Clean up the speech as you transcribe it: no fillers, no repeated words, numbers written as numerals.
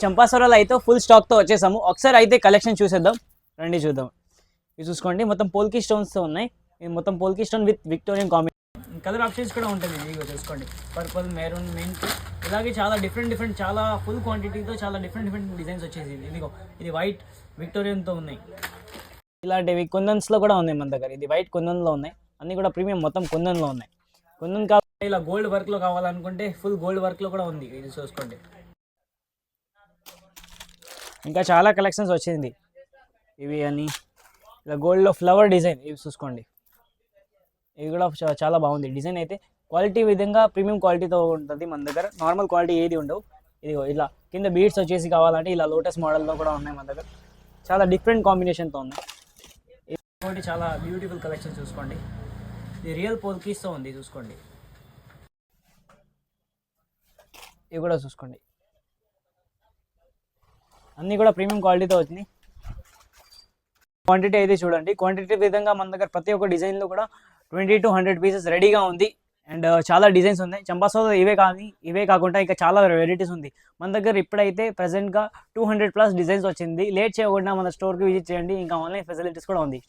చంపాసరాలో అయితే ఫుల్ స్టాక్తో వచ్చేసాము. ఒకసారి అయితే కలెక్షన్ చూసేద్దాం, రండి చూద్దాం. ఇది చూసుకోండి, మొత్తం పోల్కి స్టోన్స్తో ఉన్నాయి. ఇది మొత్తం పోల్కి stone with Victorian combination. Colour options కూడా ఉంటుంది. ఇదిగో చూసుకోండి, పర్పుల్, మెరూన్, మింట్, ఇలాగే చాలా డిఫరెంట్ చాలా ఫుల్ క్వాంటిటీతో చాలా డిఫరెంట్ డిజైన్స్ వచ్చేసి. ఇదిగో ఇది వైట్ విక్టోరియన్తో ఉన్నాయి. ఇలాంటివి కుందన్స్లో కూడా ఉన్నాయి మన దగ్గర. ఇది వైట్ కుందన్లో ఉన్నాయి, అన్నీ కూడా ప్రీమియం మొత్తం కుందన్లో ఉన్నాయి. కుందన్ కావాలి ఇలా గోల్డ్ వర్క్లో కావాలనుకుంటే ఫుల్ గోల్డ్ వర్క్లో కూడా ఉంది. ఇది చూసుకోండి, ఇంకా చాలా కలెక్షన్స్ వచ్చింది. ఇవి అని ఇలా గోల్డ్లో ఫ్లవర్ డిజైన్, ఇవి చూసుకోండి, ఇవి కూడా చాలా బాగుంది డిజైన్. అయితే క్వాలిటీ విధంగా ప్రీమియం క్వాలిటీతో ఉంటుంది మన దగ్గర, నార్మల్ క్వాలిటీ ఏది ఉండవు. ఇదిగో ఇలా కింద బీడ్స్ వచ్చేసి కావాలంటే ఇలా లోటస్ మోడల్లో కూడా ఉన్నాయి మన దగ్గర. చాలా డిఫరెంట్ కాంబినేషన్తో ఉన్నాయి. ఇది చాలా బ్యూటిఫుల్ కలెక్షన్ చూసుకోండి. ఇది రియల్ పోల్కీస్తో ఉంది చూసుకోండి. ఇవి కూడా చూసుకోండి, అన్నీ కూడా ప్రీమియం క్వాలిటీతో వచ్చినాయి. క్వాంటిటీ అయితే చూడండి, క్వాంటిటీ విధంగా మన దగ్గర ప్రతి ఒక్క డిజైన్లో కూడా 20 to 100 పీసెస్ రెడీగా ఉంది. అండ్ చాలా డిజైన్స్ ఉన్నాయి. చంపాసోలో ఇవే కాకుండా ఇంకా చాలా వెరైటీస్ ఉంది మన దగ్గర. ఇప్పుడైతే ప్రెసెంట్గా 200+ డిజైన్స్ వచ్చింది. లేట్ చేయకుండా మన స్టోర్కి విజిట్ చేయండి. ఇంకా ఆన్లైన్ ఫెసిలిటీస్ కూడా ఉంది.